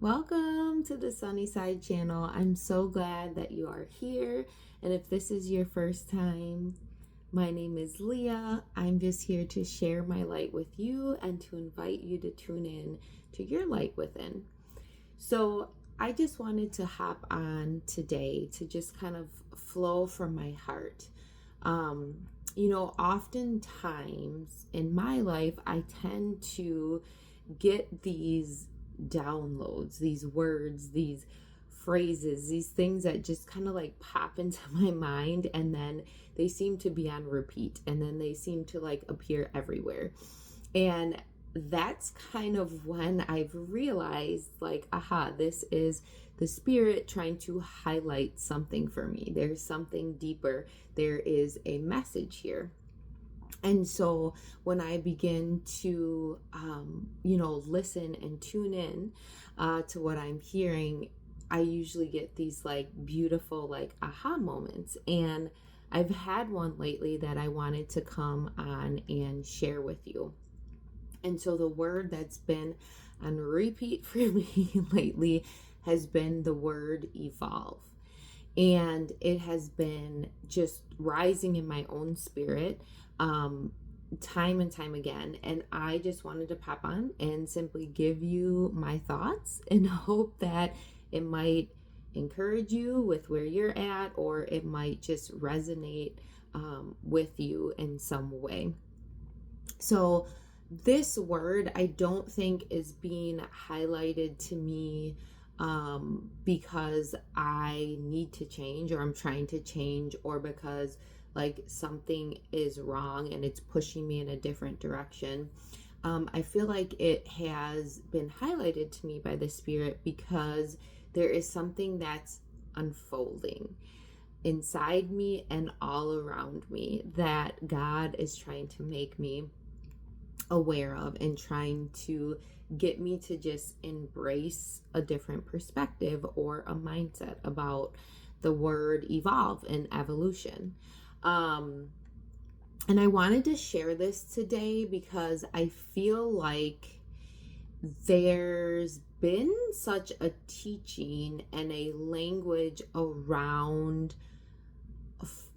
Welcome to the Sunnyside channel. I'm so glad that you are here. And if this is your first time, my name is Leah. I'm just here to share my light with you and to invite you to tune in to your light within. So I just wanted to hop on today to just kind of flow from my heart. Oftentimes in my life, I tend to get these downloads, these words, these phrases, these things that just kind of like pop into my mind, and then they seem to be on repeat, and then they seem to like appear everywhere. And that's kind of when I've realized, like, aha, this is the spirit trying to highlight something for me. There's something deeper. There is a message here. And so when I begin to, listen and tune in to what I'm hearing, I usually get these like beautiful, like aha moments. And I've had one lately that I wanted to come on and share with you. And so the word that's been on repeat for me lately has been the word evolve. And it has been just rising in my own spirit time and time again. And I just wanted to pop on and simply give you my thoughts and hope that it might encourage you with where you're at, or it might just resonate with you in some way. So this word, I don't think is being highlighted to me because I need to change, or I'm trying to change, or because like something is wrong and it's pushing me in a different direction. I feel like it has been highlighted to me by the Spirit because there is something that's unfolding inside me and all around me that God is trying to make me aware of and trying to get me to just embrace a different perspective or a mindset about the word evolve and evolution. And I wanted to share this today because I feel like there's been such a teaching and a language around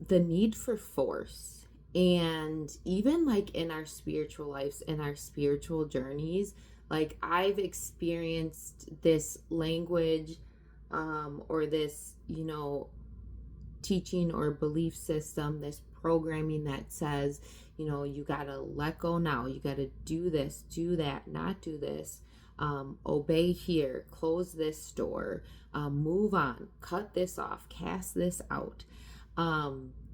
the need for force. And even like in our spiritual lives, in our spiritual journeys, like I've experienced this language or this, teaching or belief system, this programming that says, you gotta let go now, you gotta do this, do that, not do this, obey here, close this door, move on, cut this off, cast this out,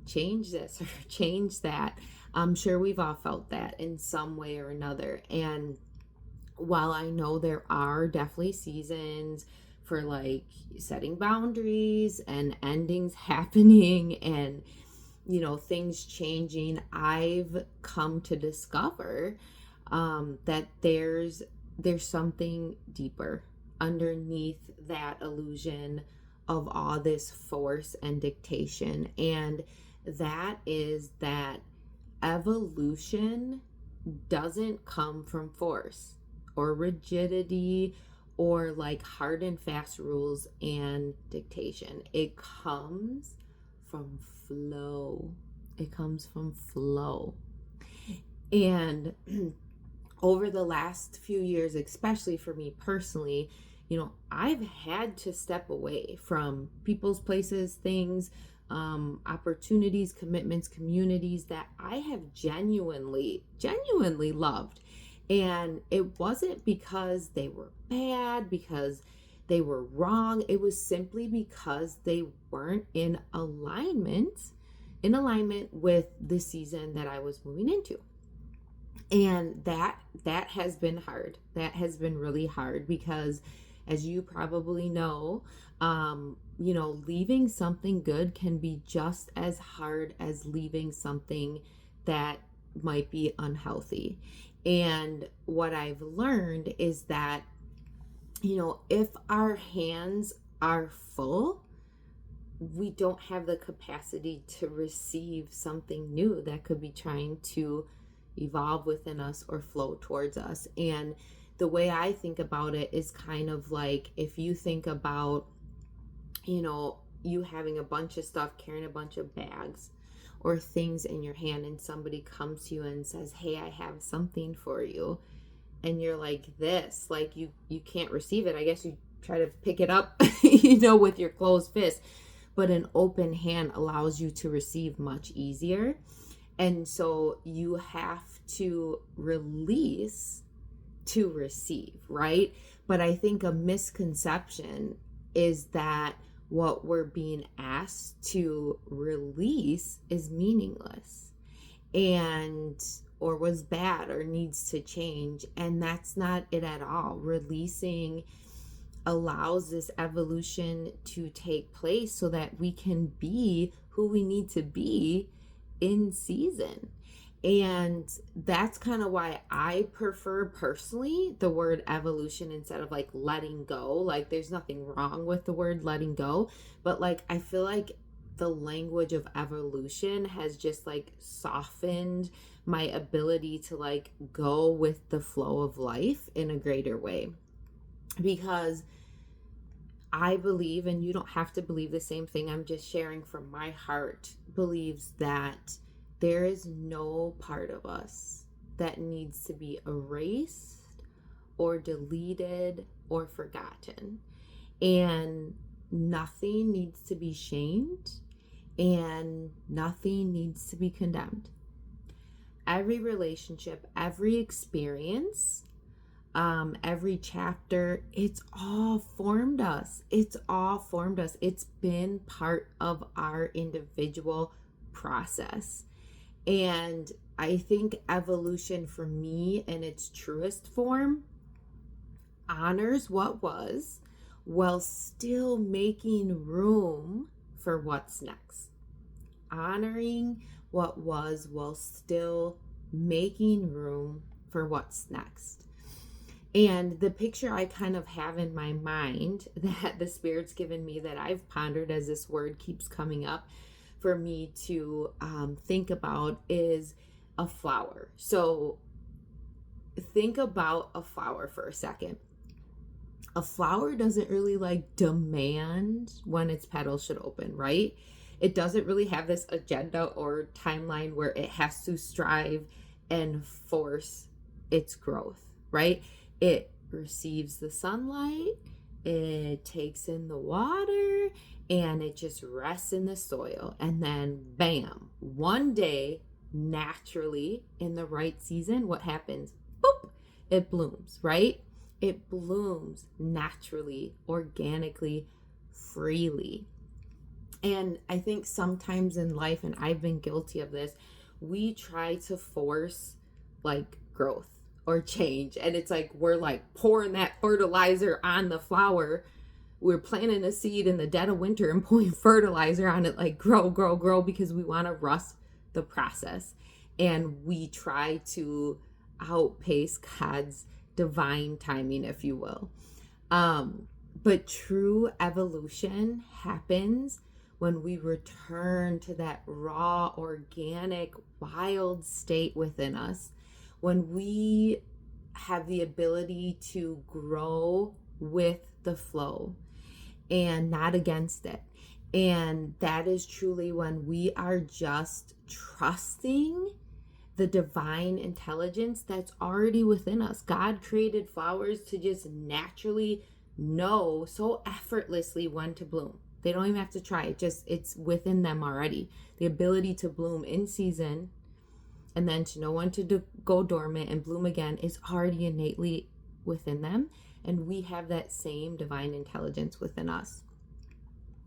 change this or change that. I'm sure we've all felt that in some way or another. And while I know there are definitely seasons for like setting boundaries and endings happening and things changing, I've come to discover that there's something deeper underneath that illusion of all this force and dictation. And that is that evolution doesn't come from force or rigidity or like hard and fast rules and dictation. It comes from flow. It comes from flow. And over the last few years, especially for me personally, I've had to step away from people's, places, things, opportunities, commitments, communities that I have genuinely loved. And it wasn't because they were bad, because they were wrong. It was simply because they weren't in alignment with the season that I was moving into. And that has been hard. That has been really hard because, as you probably know, leaving something good can be just as hard as leaving something that might be unhealthy. And what I've learned is that, if our hands are full, we don't have the capacity to receive something new that could be trying to evolve within us or flow towards us. And the way I think about it is kind of like if you think about, you having a bunch of stuff, carrying a bunch of bags or things in your hand, and somebody comes to you and says, hey, I have something for you. And you're like this, like you can't receive it. I guess you try to pick it up, with your closed fist. But an open hand allows you to receive much easier. And so you have to release to receive, right? But I think a misconception is that what we're being asked to release is meaningless and or was bad or needs to change. And that's not it at all. Releasing allows this evolution to take place so that we can be who we need to be in season. And that's kind of why I prefer personally the word evolution instead of like letting go. Like there's nothing wrong with the word letting go, but like I feel like the language of evolution has just like softened my ability to like go with the flow of life in a greater way. Because I believe, and you don't have to believe the same thing, I'm just sharing from my heart, believes that there is no part of us that needs to be erased or deleted or forgotten. And nothing needs to be shamed and nothing needs to be condemned. Every relationship, every experience, every chapter, it's all formed us. It's been part of our individual process. And I think evolution for me in its truest form honors what was while still making room for what's next. Honoring what was while still making room for what's next. And the picture I kind of have in my mind that the Spirit's given me that I've pondered as this word keeps coming up for me to think about is a flower. So think about a flower for a second. A flower doesn't really like demand when its petals should open, right? It doesn't really have this agenda or timeline where it has to strive and force its growth, right? It receives the sunlight, it takes in the water, and it just rests in the soil. And then bam, one day, naturally, in the right season, what happens? Boop, it blooms, right? It blooms naturally, organically, freely. And I think sometimes in life, and I've been guilty of this, we try to force like growth or change. And it's like we're like pouring that fertilizer on the flower. We're planting a seed in the dead of winter and pouring fertilizer on it, like grow, grow, grow, because we want to rush the process. And we try to outpace God's divine timing, if you will. But true evolution happens when we return to that raw, organic, wild state within us, when we have the ability to grow with the flow and not against it. And that is truly when we are just trusting the divine intelligence that's already within us. God created flowers to just naturally know so effortlessly when to bloom. They don't even have to try it. It's within them already. The ability to bloom in season and then to know when to go dormant and bloom again is already innately within them. And we have that same divine intelligence within us.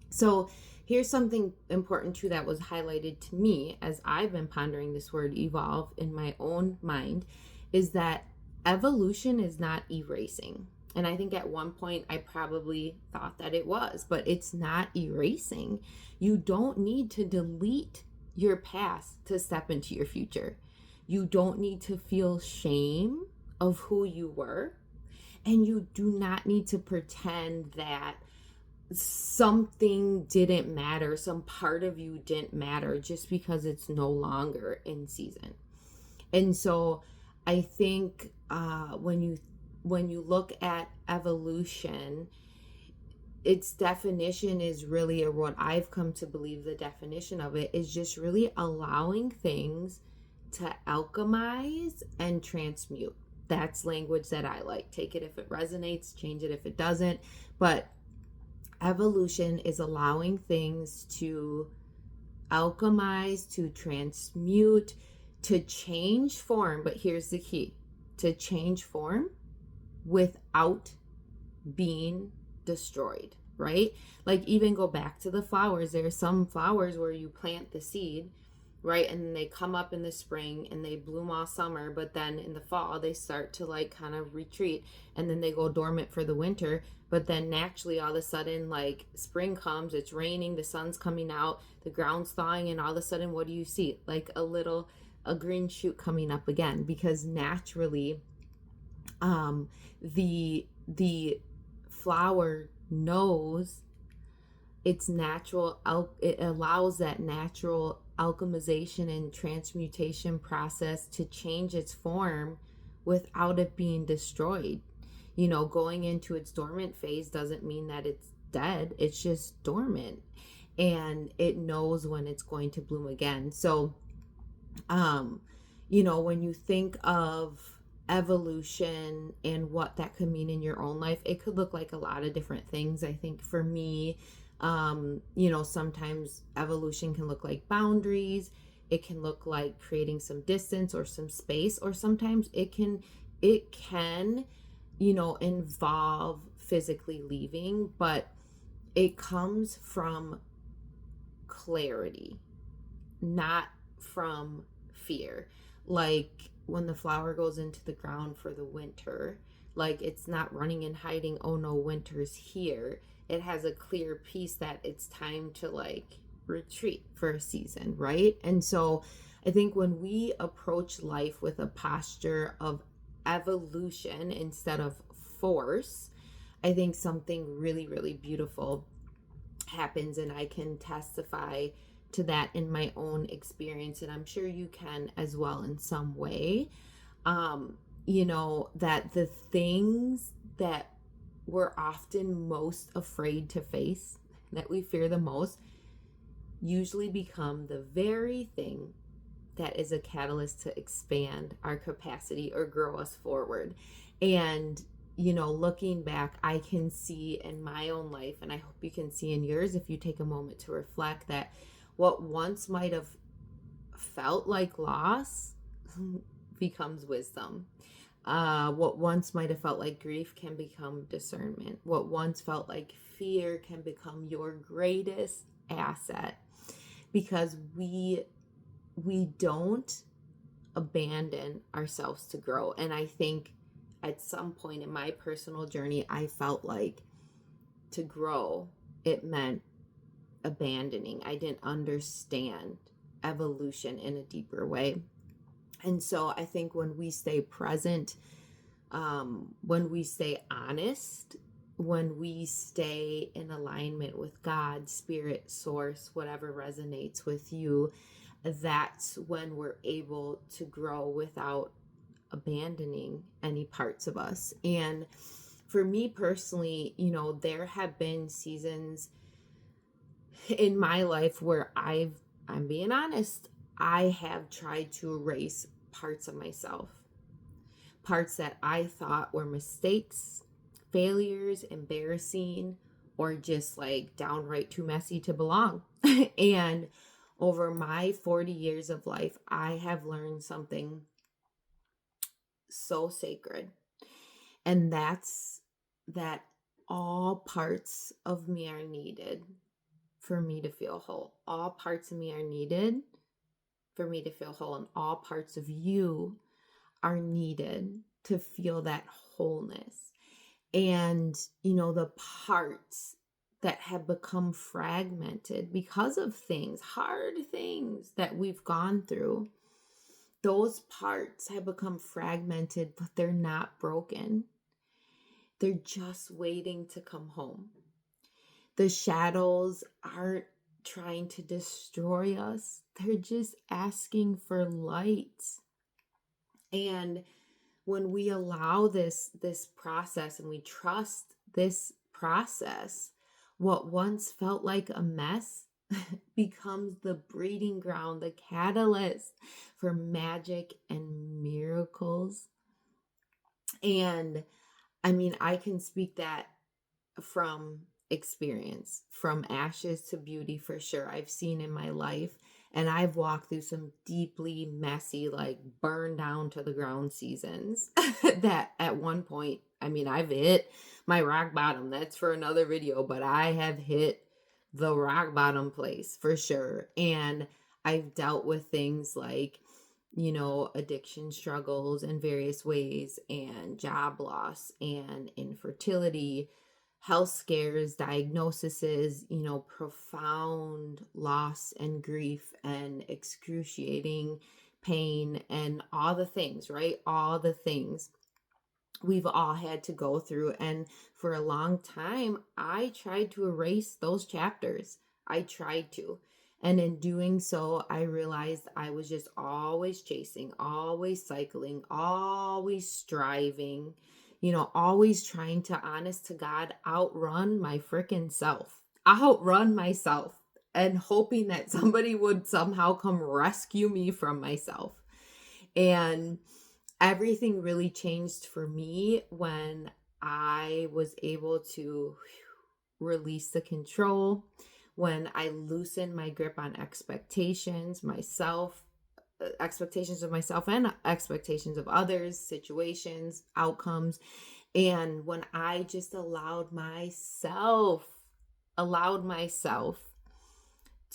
So here's something important too that was highlighted to me as I've been pondering this word evolve in my own mind, is that evolution is not erasing. And I think at one point I probably thought that it was, but it's not erasing. You don't need to delete your past to step into your future. You don't need to feel shame of who you were. And you do not need to pretend that something didn't matter, some part of you didn't matter just because it's no longer in season. And so I think when when you look at evolution, its definition is really, or what I've come to believe the definition of it is, just really allowing things to alchemize and transmute. That's language that I like. Take it if it resonates, change it if it doesn't. But evolution is allowing things to alchemize, to transmute, to change form. But here's the key: to change form without being destroyed, right? Like, even go back to the flowers. There are some flowers where you plant the seed, right? And they come up in the spring and they bloom all summer, but then in the fall they start to like kind of retreat, and then they go dormant for the winter. But then naturally, all of a sudden, like, spring comes, it's raining, the sun's coming out, the ground's thawing, and all of a sudden, what do you see? Like a green shoot coming up again, because naturally, the flower knows its natural, it allows that natural alchemization and transmutation process to change its form without it being destroyed. Going into its dormant phase doesn't mean that it's dead. It's just dormant, and it knows when it's going to bloom again. So, when you think of evolution and what that could mean in your own life, it could look like a lot of different things. I think for me, sometimes evolution can look like boundaries. It can look like creating some distance or some space, or sometimes it can involve physically leaving, but it comes from clarity, not from fear. Like, when the flower goes into the ground for the winter, like, it's not running and hiding, oh no, winter's here. It has a clear piece that it's time to like retreat for a season, right? And so I think when we approach life with a posture of evolution instead of force, I think something really, really beautiful happens. And I can testify to that in my own experience, and I'm sure you can as well in some way. That the things that we're often most afraid to face, that we fear the most, usually become the very thing that is a catalyst to expand our capacity or grow us forward. And looking back, I can see in my own life, and I hope you can see in yours if you take a moment to reflect, that what once might have felt like loss becomes wisdom. What once might have felt like grief can become discernment. What once felt like fear can become your greatest asset, because we don't abandon ourselves to grow. And I think at some point in my personal journey, I felt like to grow, it meant abandoning. I didn't understand evolution in a deeper way. And so I think when we stay present, when we stay honest, when we stay in alignment with God, spirit, source, whatever resonates with you, that's when we're able to grow without abandoning any parts of us. And for me personally, there have been seasons in my life where I'm being honest, I have tried to erase parts of myself, parts that I thought were mistakes, failures, embarrassing, or just like downright too messy to belong. And over my 40 years of life, I have learned something so sacred. And that's that all parts of me are needed for me to feel whole. All parts of me are needed for me to feel whole. And all parts of you are needed to feel that wholeness. And, the parts that have become fragmented because of things, hard things that we've gone through, those parts have become fragmented, but they're not broken. They're just waiting to come home. The shadows aren't trying to destroy us. They're just asking for light. And when we allow this process and we trust this process, what once felt like a mess becomes the breeding ground, the catalyst for magic and miracles. And I mean, I can speak that from experience, from ashes to beauty for sure. I've seen in my life, and I've walked through some deeply messy, like burned down to the ground seasons that at one point, I mean, I've hit my rock bottom. That's for another video, but I have hit the rock bottom place for sure. And I've dealt with things like, addiction struggles in various ways, and job loss, and infertility, health scares, diagnoses, profound loss and grief and excruciating pain, and all the things, right? All the things we've all had to go through. And for a long time, I tried to erase those chapters. I tried to. And in doing so, I realized I was just always chasing, always cycling, always striving, always trying to, honest to God, outrun my freaking self, outrun myself, and hoping that somebody would somehow come rescue me from myself. And everything really changed for me when I was able to release the control, when I loosened my grip on expectations, expectations of myself and expectations of others, situations, outcomes. And when I just allowed myself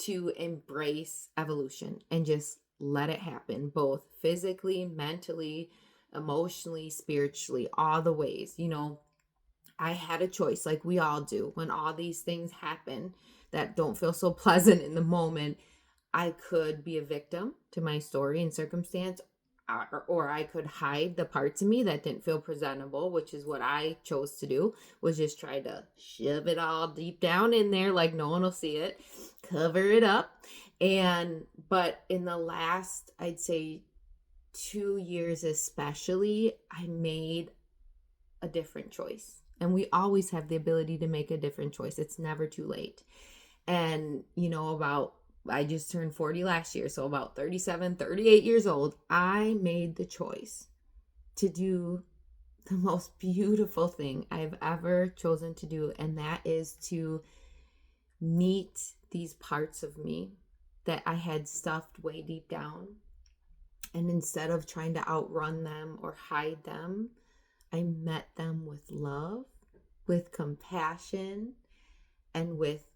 to embrace evolution and just let it happen, both physically, mentally, emotionally, spiritually, all the ways. I had a choice, like we all do. When all these things happen that don't feel so pleasant in the moment, I could be a victim to my story and circumstance, or I could hide the parts of me that didn't feel presentable, which is what I chose to do, was just try to shove it all deep down in there like no one will see it, cover it up. But in the last, I'd say 2 years especially, I made a different choice. And we always have the ability to make a different choice. It's never too late. And, I just turned 40 last year, so about 37, 38 years old, I made the choice to do the most beautiful thing I've ever chosen to do, and that is to meet these parts of me that I had stuffed way deep down. And instead of trying to outrun them or hide them, I met them with love, with compassion, and with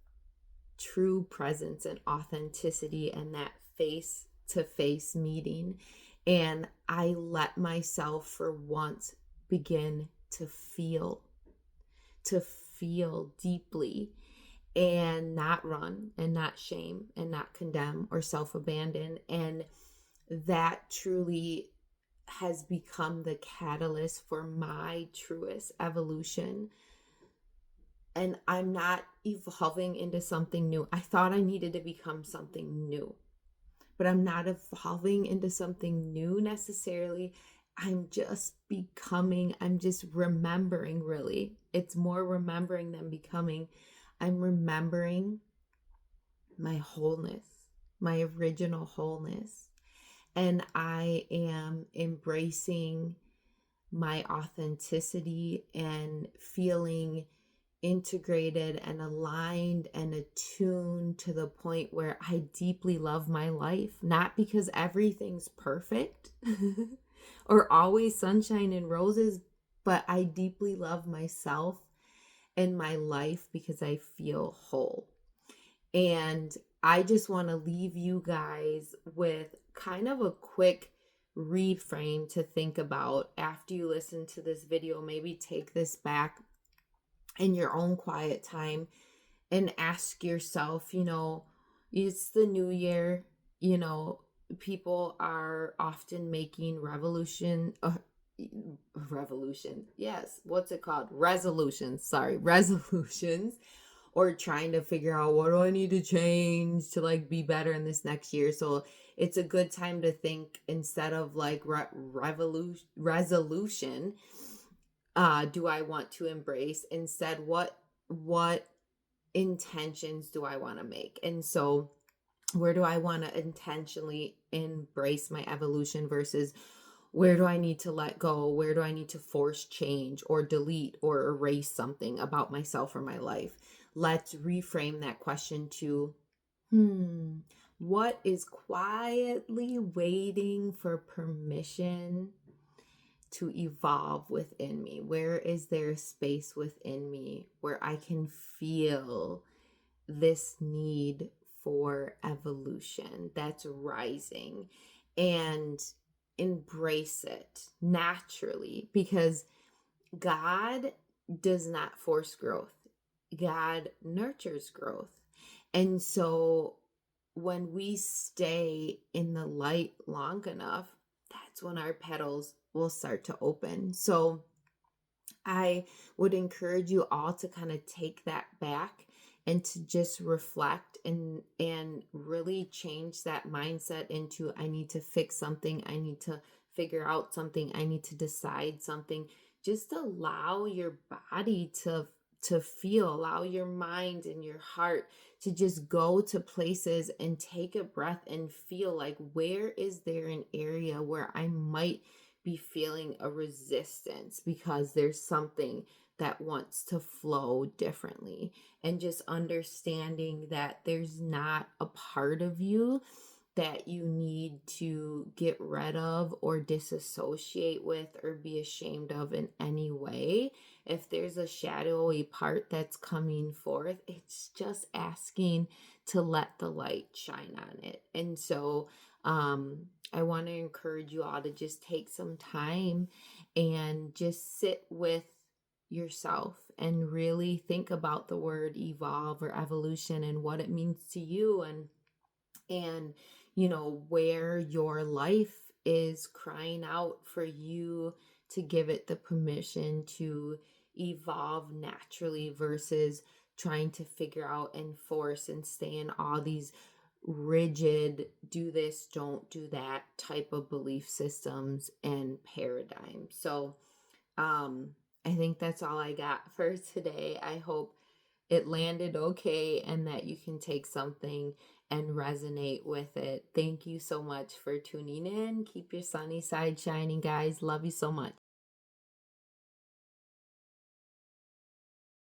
true presence and authenticity, and that face-to-face meeting. And I let myself for once begin to feel deeply, and not run, and not shame, and not condemn or self-abandon. And that truly has become the catalyst for my truest evolution. And I'm not evolving into something new. I thought I needed to become something new, but I'm not evolving into something new necessarily. I'm just becoming, I'm just remembering, really. It's more remembering than becoming. I'm remembering my wholeness, my original wholeness. And I am embracing my authenticity and feeling integrated and aligned and attuned to the point where I deeply love my life, not because everything's perfect or always sunshine and roses, but I deeply love myself and my life because I feel whole. And I just want to leave you guys with kind of a quick reframe to think about after you listen to this video. Maybe take this back in your own quiet time and ask yourself, it's the new year, people are often making resolutions. Yes, what's it called? Resolutions or trying to figure out what do I need to change to like be better in this next year. So it's a good time to think, instead of like resolution, do I want to embrace? Instead, what intentions do I want to make? And so where do I want to intentionally embrace my evolution versus where do I need to let go? Where do I need to force change or delete or erase something about myself or my life? Let's reframe that question to, what is quietly waiting for permission to evolve within me? Where is there a space within me where I can feel this need for evolution that's rising, and embrace it naturally? Because God does not force growth, God nurtures growth. And so when we stay in the light long enough, that's when our petals will start to open. So I would encourage you all to kind of take that back and to just reflect and really change that mindset into, I need to fix something, I need to figure out something, I need to decide something. Just allow your body to feel, allow your mind and your heart to just go to places and take a breath and feel like, where is there an area where I might be feeling a resistance because there's something that wants to flow differently. And just understanding that there's not a part of you that you need to get rid of or disassociate with or be ashamed of in any way. If there's a shadowy part that's coming forth, it's just asking to let the light shine on it. And so I want to encourage you all to just take some time and just sit with yourself and really think about the word evolve or evolution and what it means to you, and where your life is crying out for you to give it the permission to evolve naturally versus trying to figure out and force and stay in all these rigid, do this, don't do that type of belief systems and paradigms. So I think that's all I got for today. I hope it landed okay and that you can take something and resonate with it. Thank you so much for tuning in. Keep your sunny side shining, guys. Love you so much.